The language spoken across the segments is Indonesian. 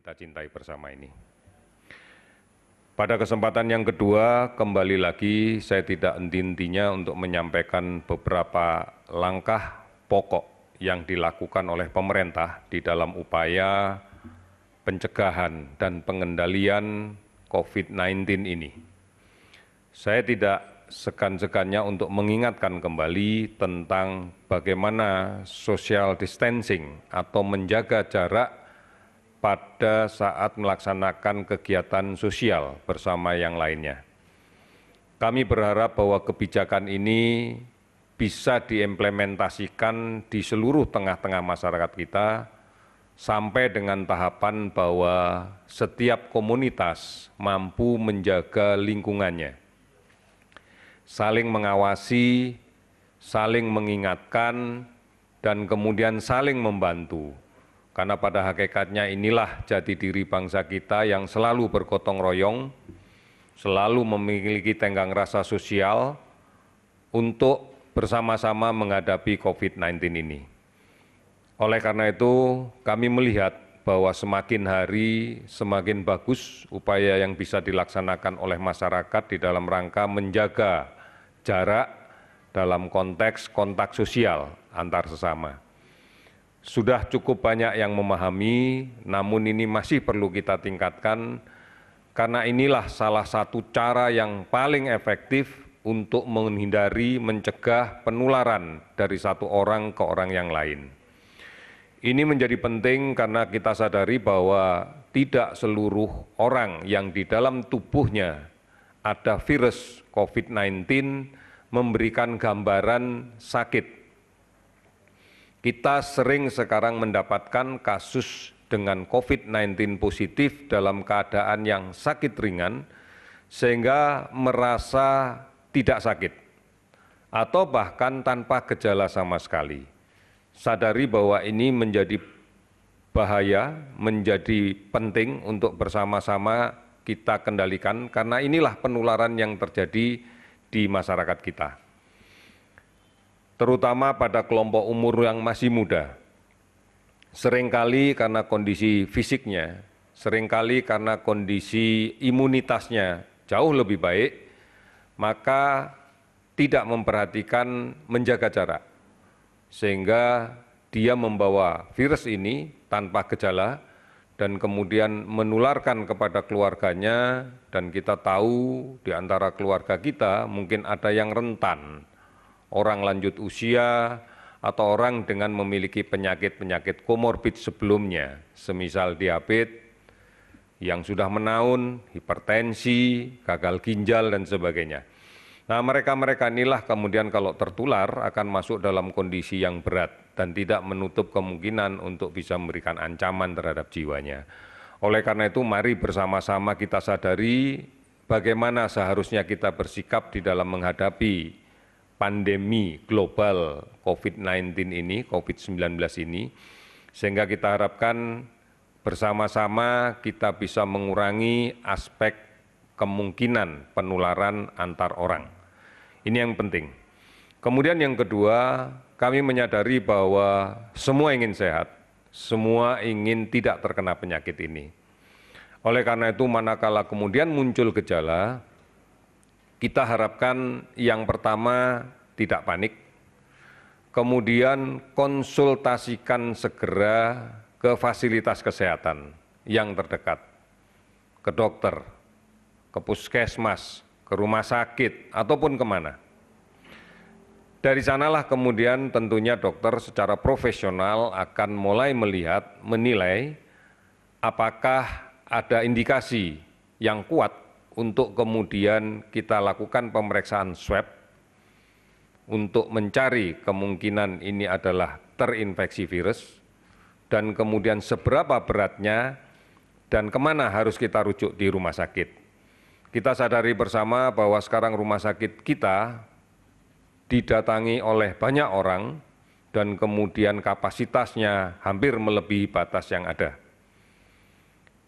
kita cintai bersama ini. Pada kesempatan yang kedua, kembali lagi saya tidak henti-hentinya untuk menyampaikan beberapa langkah pokok yang dilakukan oleh pemerintah di dalam upaya pencegahan dan pengendalian COVID-19 ini. Saya tidak segan-segannya untuk mengingatkan kembali tentang bagaimana social distancing atau menjaga jarak pada saat melaksanakan kegiatan sosial bersama yang lainnya. Kami berharap bahwa kebijakan ini bisa diimplementasikan di seluruh tengah-tengah masyarakat kita sampai dengan tahapan bahwa setiap komunitas mampu menjaga lingkungannya, saling mengawasi, saling mengingatkan, dan kemudian saling membantu. Karena pada hakikatnya inilah jati diri bangsa kita yang selalu bergotong royong, selalu memiliki tenggang rasa sosial untuk bersama-sama menghadapi COVID-19 ini. Oleh karena itu, kami melihat bahwa semakin hari semakin bagus upaya yang bisa dilaksanakan oleh masyarakat di dalam rangka menjaga jarak dalam konteks kontak sosial antar sesama. Sudah cukup banyak yang memahami, namun ini masih perlu kita tingkatkan karena inilah salah satu cara yang paling efektif untuk menghindari, mencegah penularan dari satu orang ke orang yang lain. Ini menjadi penting karena kita sadari bahwa tidak seluruh orang yang di dalam tubuhnya ada virus COVID-19 memberikan gambaran sakit. Kita sering sekarang mendapatkan kasus dengan COVID-19 positif dalam keadaan yang sakit ringan, sehingga merasa tidak sakit, atau bahkan tanpa gejala sama sekali. Sadari bahwa ini menjadi bahaya, menjadi penting untuk bersama-sama kita kendalikan, karena inilah penularan yang terjadi di masyarakat kita. Terutama pada kelompok umur yang masih muda. Seringkali karena kondisi fisiknya, seringkali karena kondisi imunitasnya jauh lebih baik, maka tidak memperhatikan menjaga jarak. Sehingga dia membawa virus ini tanpa gejala dan kemudian menularkan kepada keluarganya, dan kita tahu di antara keluarga kita mungkin ada yang rentan, orang lanjut usia, atau orang dengan memiliki penyakit-penyakit komorbid sebelumnya, semisal diabetes yang sudah menaun, hipertensi, gagal ginjal, dan sebagainya. Nah, mereka-mereka inilah kemudian kalau tertular akan masuk dalam kondisi yang berat dan tidak menutup kemungkinan untuk bisa memberikan ancaman terhadap jiwanya. Oleh karena itu, mari bersama-sama kita sadari bagaimana seharusnya kita bersikap di dalam menghadapi pandemi global COVID-19 ini, COVID-19 ini, sehingga kita harapkan bersama-sama kita bisa mengurangi aspek kemungkinan penularan antar orang. Ini yang penting. Kemudian yang kedua, kami menyadari bahwa semua ingin sehat, semua ingin tidak terkena penyakit ini. Oleh karena itu, manakala kemudian muncul gejala, kita harapkan yang pertama tidak panik, kemudian konsultasikan segera ke fasilitas kesehatan yang terdekat, ke dokter, ke puskesmas, ke rumah sakit, ataupun kemana. Dari sanalah kemudian tentunya dokter secara profesional akan mulai melihat, menilai apakah ada indikasi yang kuat untuk kemudian kita lakukan pemeriksaan swab untuk mencari kemungkinan ini adalah terinfeksi virus dan kemudian seberapa beratnya dan kemana harus kita rujuk di rumah sakit. Kita sadari bersama bahwa sekarang rumah sakit kita didatangi oleh banyak orang dan kemudian kapasitasnya hampir melebihi batas yang ada.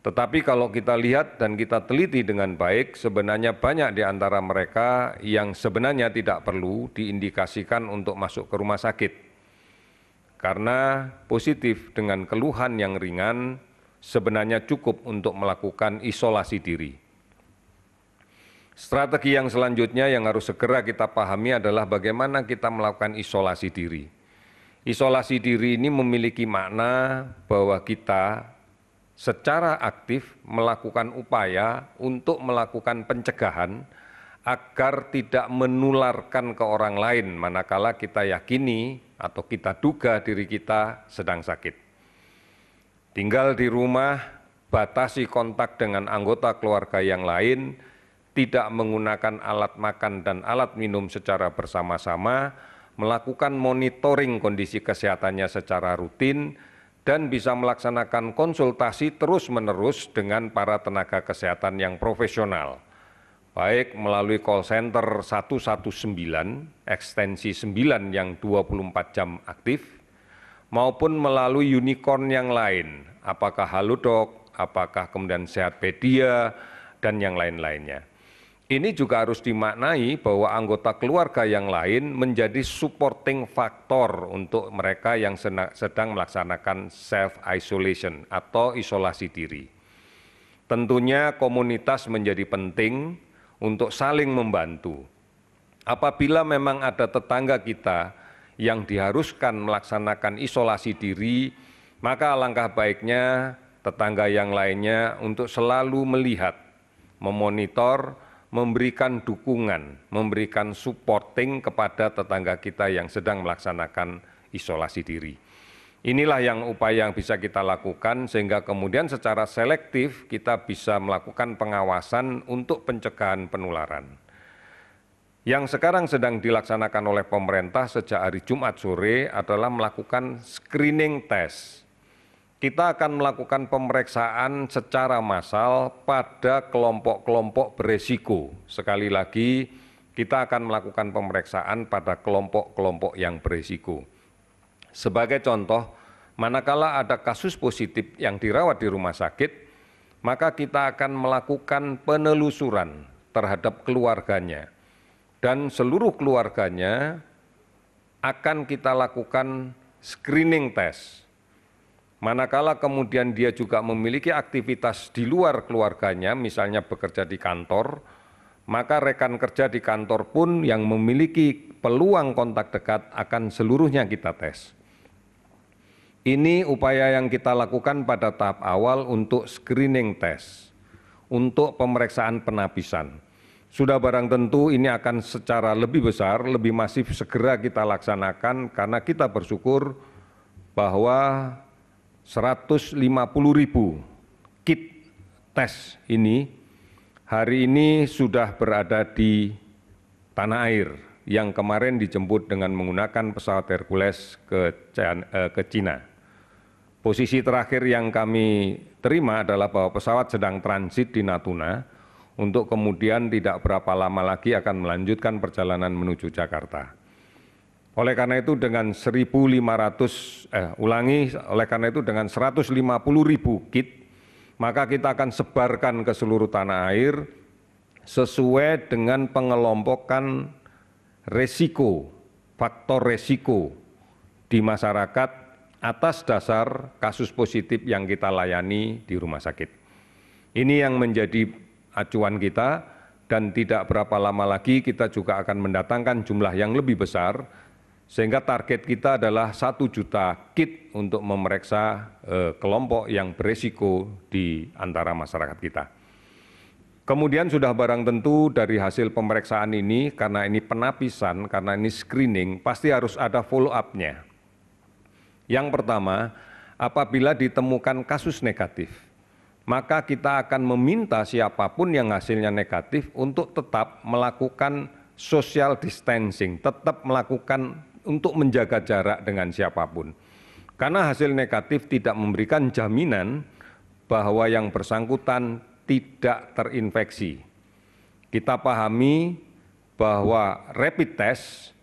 Tetapi kalau kita lihat dan kita teliti dengan baik, sebenarnya banyak di antara mereka yang sebenarnya tidak perlu diindikasikan untuk masuk ke rumah sakit. Karena positif dengan keluhan yang ringan, sebenarnya cukup untuk melakukan isolasi diri. Strategi yang selanjutnya yang harus segera kita pahami adalah bagaimana kita melakukan isolasi diri. Isolasi diri ini memiliki makna bahwa kita secara aktif melakukan upaya untuk melakukan pencegahan agar tidak menularkan ke orang lain manakala kita yakini atau kita duga diri kita sedang sakit. Tinggal di rumah, batasi kontak dengan anggota keluarga yang lain, tidak menggunakan alat makan dan alat minum secara bersama-sama, melakukan monitoring kondisi kesehatannya secara rutin, dan bisa melaksanakan konsultasi terus-menerus dengan para tenaga kesehatan yang profesional, baik melalui call center 119, ekstensi 9 yang 24 jam aktif, maupun melalui unicorn yang lain, apakah Halodoc, apakah kemudian Sehatpedia, dan yang lain-lainnya. Ini juga harus dimaknai bahwa anggota keluarga yang lain menjadi supporting faktor untuk mereka yang sedang melaksanakan self-isolation atau isolasi diri. Tentunya komunitas menjadi penting untuk saling membantu. Apabila memang ada tetangga kita yang diharuskan melaksanakan isolasi diri, maka alangkah baiknya tetangga yang lainnya untuk selalu melihat, memonitor, memberikan dukungan, memberikan supporting kepada tetangga kita yang sedang melaksanakan isolasi diri. Inilah upaya yang bisa kita lakukan sehingga kemudian secara selektif kita bisa melakukan pengawasan untuk pencegahan penularan. Yang sekarang sedang dilaksanakan oleh pemerintah sejak hari Jumat sore adalah melakukan screening test. Kita akan melakukan pemeriksaan secara massal pada kelompok-kelompok beresiko. Sekali lagi, kita akan melakukan pemeriksaan pada kelompok-kelompok yang beresiko. Sebagai contoh, manakala ada kasus positif yang dirawat di rumah sakit, maka kita akan melakukan penelusuran terhadap keluarganya. Dan seluruh keluarganya akan kita lakukan screening test. Manakala kemudian dia juga memiliki aktivitas di luar keluarganya, misalnya bekerja di kantor, maka rekan kerja di kantor pun yang memiliki peluang kontak dekat akan seluruhnya kita tes. Ini upaya yang kita lakukan pada tahap awal untuk screening test, untuk pemeriksaan penapisan. Sudah barang tentu ini akan secara lebih besar, lebih masif segera kita laksanakan karena kita bersyukur bahwa 150.000 kit tes ini hari ini sudah berada di tanah air yang kemarin dijemput dengan menggunakan pesawat Hercules ke China. Posisi terakhir yang kami terima adalah bahwa pesawat sedang transit di Natuna untuk kemudian tidak berapa lama lagi akan melanjutkan perjalanan menuju Jakarta. Oleh karena itu dengan 150.000 kit, maka kita akan sebarkan ke seluruh tanah air sesuai dengan pengelompokan resiko, faktor resiko di masyarakat atas dasar kasus positif yang kita layani di rumah sakit. Ini yang menjadi acuan kita dan tidak berapa lama lagi kita juga akan mendatangkan jumlah yang lebih besar sehingga target kita adalah 1 juta kit untuk memeriksa kelompok yang berisiko di antara masyarakat kita. Kemudian sudah barang tentu dari hasil pemeriksaan ini, karena ini penapisan, karena ini screening, pasti harus ada follow up-nya. Yang pertama, apabila ditemukan kasus negatif, maka kita akan meminta siapapun yang hasilnya negatif untuk tetap melakukan social distancing, tetap melakukan untuk menjaga jarak dengan siapapun. Karena hasil negatif tidak memberikan jaminan bahwa yang bersangkutan tidak terinfeksi. Kita pahami bahwa rapid test,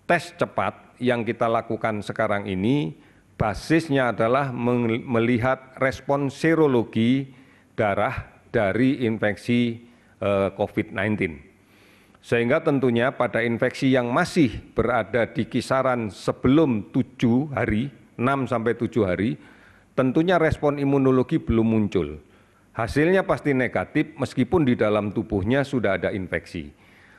tes cepat yang kita lakukan sekarang ini, basisnya adalah melihat respon serologi darah dari infeksi COVID-19. Sehingga tentunya pada infeksi yang masih berada di kisaran sebelum 7 hari, 6 sampai 7 hari, tentunya respon imunologi belum muncul. Hasilnya pasti negatif meskipun di dalam tubuhnya sudah ada infeksi.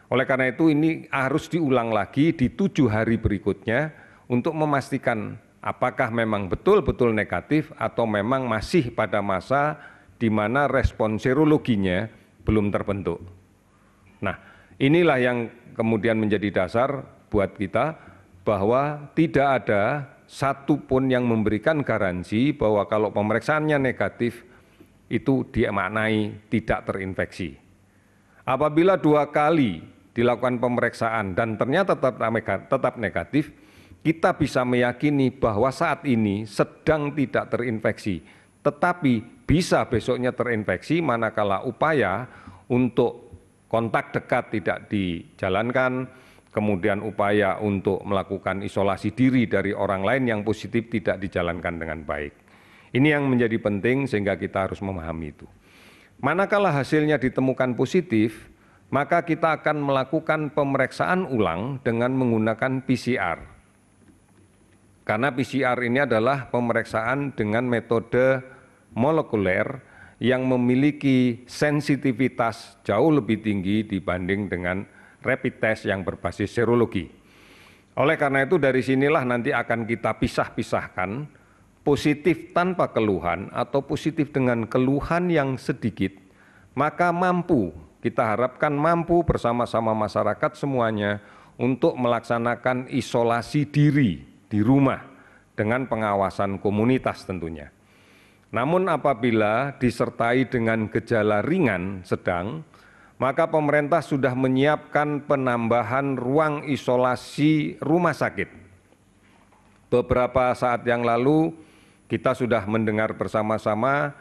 Oleh karena itu ini harus diulang lagi di 7 hari berikutnya untuk memastikan apakah memang betul-betul negatif atau memang masih pada masa di mana respon serologinya belum terbentuk. Nah, inilah yang kemudian menjadi dasar buat kita bahwa tidak ada satupun yang memberikan garansi bahwa kalau pemeriksaannya negatif itu dimaknai tidak terinfeksi. Apabila 2 kali dilakukan pemeriksaan dan ternyata tetap negatif, kita bisa meyakini bahwa saat ini sedang tidak terinfeksi, tetapi bisa besoknya terinfeksi manakala upaya untuk kontak dekat tidak dijalankan, kemudian upaya untuk melakukan isolasi diri dari orang lain yang positif tidak dijalankan dengan baik. Ini yang menjadi penting sehingga kita harus memahami itu. Manakala hasilnya ditemukan positif, maka kita akan melakukan pemeriksaan ulang dengan menggunakan PCR. Karena PCR ini adalah pemeriksaan dengan metode molekuler yang memiliki sensitivitas jauh lebih tinggi dibanding dengan rapid test yang berbasis serologi. Oleh karena itu dari sinilah nanti akan kita pisah-pisahkan positif tanpa keluhan atau positif dengan keluhan yang sedikit, maka kita harapkan mampu bersama-sama masyarakat semuanya untuk melaksanakan isolasi diri di rumah dengan pengawasan komunitas tentunya. Namun apabila disertai dengan gejala ringan sedang, maka pemerintah sudah menyiapkan penambahan ruang isolasi rumah sakit. Beberapa saat yang lalu kita sudah mendengar bersama-sama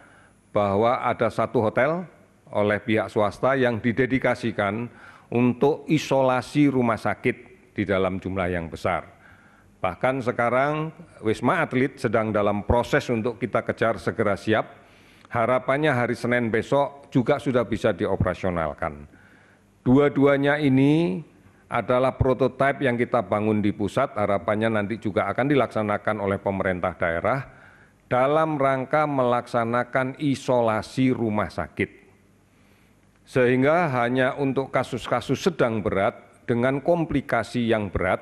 bahwa ada satu hotel oleh pihak swasta yang didedikasikan untuk isolasi rumah sakit di dalam jumlah yang besar. Bahkan sekarang Wisma Atlet sedang dalam proses untuk kita kejar segera siap. Harapannya hari Senin besok juga sudah bisa dioperasionalkan. Dua-duanya ini adalah prototipe yang kita bangun di pusat, harapannya nanti juga akan dilaksanakan oleh pemerintah daerah dalam rangka melaksanakan isolasi rumah sakit. Sehingga hanya untuk kasus-kasus sedang berat dengan komplikasi yang berat,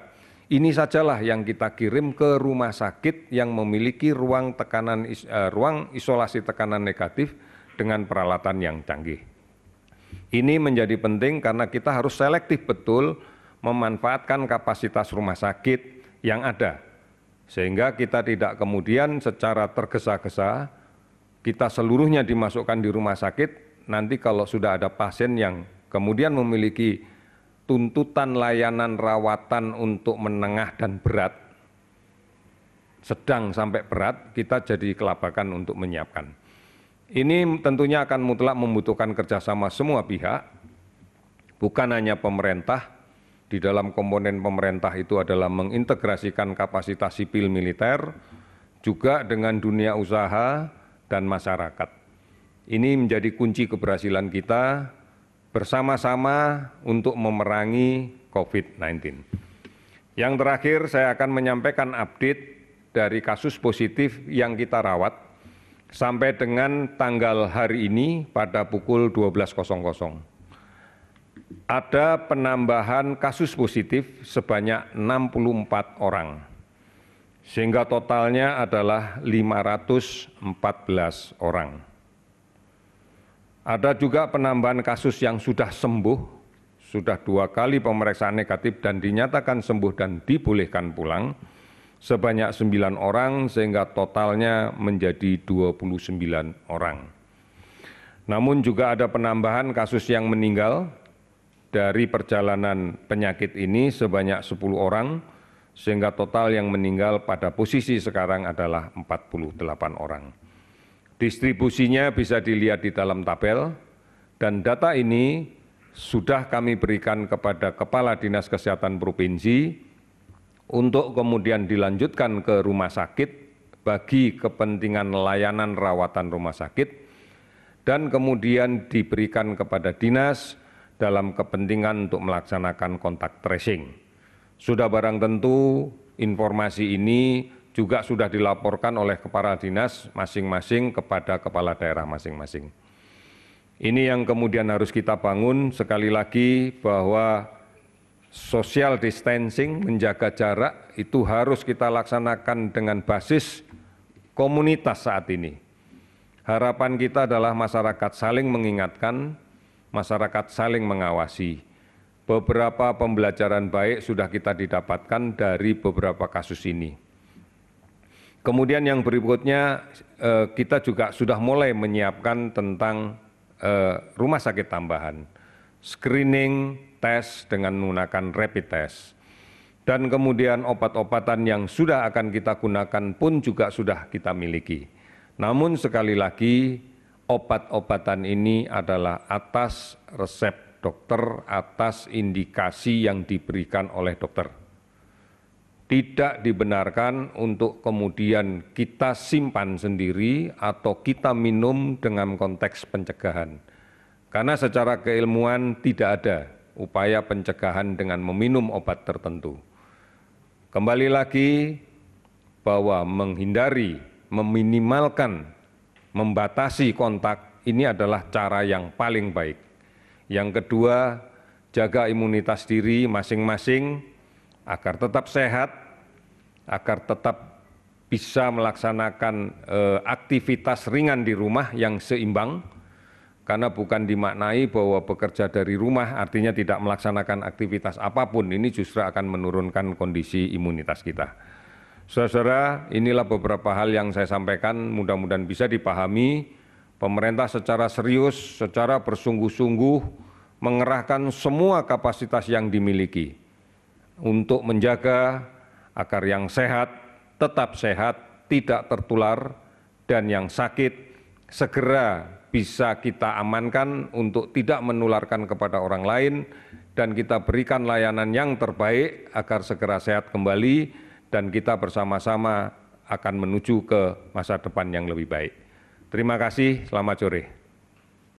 ini sajalah yang kita kirim ke rumah sakit yang memiliki ruang isolasi tekanan negatif dengan peralatan yang canggih. Ini menjadi penting karena kita harus selektif betul memanfaatkan kapasitas rumah sakit yang ada. Sehingga kita tidak kemudian secara tergesa-gesa, kita seluruhnya dimasukkan di rumah sakit, nanti kalau sudah ada pasien yang kemudian memiliki tuntutan layanan rawatan untuk menengah dan berat, sedang sampai berat, kita jadi kelabakan untuk menyiapkan. Ini tentunya akan mutlak membutuhkan kerjasama semua pihak, bukan hanya pemerintah. Di dalam komponen pemerintah itu adalah mengintegrasikan kapasitas sipil militer, juga dengan dunia usaha dan masyarakat. Ini menjadi kunci keberhasilan kita bersama-sama untuk memerangi COVID-19. Yang terakhir saya akan menyampaikan update dari kasus positif yang kita rawat sampai dengan tanggal hari ini pada pukul 12.00. Ada penambahan kasus positif sebanyak 64 orang, sehingga totalnya adalah 514 orang. Ada juga penambahan kasus yang sudah sembuh, sudah 2 kali pemeriksaan negatif dan dinyatakan sembuh dan dibolehkan pulang, sebanyak 9 orang sehingga totalnya menjadi 29 orang. Namun juga ada penambahan kasus yang meninggal dari perjalanan penyakit ini sebanyak 10 orang, sehingga total yang meninggal pada posisi sekarang adalah 48 orang. Distribusinya bisa dilihat di dalam tabel, dan data ini sudah kami berikan kepada Kepala Dinas Kesehatan Provinsi untuk kemudian dilanjutkan ke rumah sakit bagi kepentingan layanan rawatan rumah sakit, dan kemudian diberikan kepada dinas dalam kepentingan untuk melaksanakan kontak tracing. Sudah barang tentu informasi ini juga sudah dilaporkan oleh kepala dinas masing-masing kepada kepala daerah masing-masing. Ini yang kemudian harus kita bangun sekali lagi bahwa social distancing, menjaga jarak itu harus kita laksanakan dengan basis komunitas saat ini. Harapan kita adalah masyarakat saling mengingatkan, masyarakat saling mengawasi. Beberapa pembelajaran baik sudah kita didapatkan dari beberapa kasus ini. Kemudian yang berikutnya kita juga sudah mulai menyiapkan tentang rumah sakit tambahan, screening, tes dengan menggunakan rapid test. Dan kemudian obat-obatan yang sudah akan kita gunakan pun juga sudah kita miliki. Namun sekali lagi, obat-obatan ini adalah atas resep dokter, atas indikasi yang diberikan oleh dokter. Tidak dibenarkan untuk kemudian kita simpan sendiri atau kita minum dengan konteks pencegahan. Karena secara keilmuan tidak ada upaya pencegahan dengan meminum obat tertentu. Kembali lagi bahwa menghindari, meminimalkan, membatasi kontak ini adalah cara yang paling baik. Yang kedua, jaga imunitas diri masing-masing agar tetap sehat, agar tetap bisa melaksanakan aktivitas ringan di rumah yang seimbang, karena bukan dimaknai bahwa bekerja dari rumah artinya tidak melaksanakan aktivitas apapun, ini justru akan menurunkan kondisi imunitas kita. Saudara-saudara, inilah beberapa hal yang saya sampaikan, mudah-mudahan bisa dipahami. Pemerintah secara serius, secara bersungguh-sungguh mengerahkan semua kapasitas yang dimiliki untuk menjaga agar yang sehat tetap sehat, tidak tertular, dan yang sakit segera bisa kita amankan untuk tidak menularkan kepada orang lain, dan kita berikan layanan yang terbaik agar segera sehat kembali dan kita bersama-sama akan menuju ke masa depan yang lebih baik. Terima kasih, selamat sore.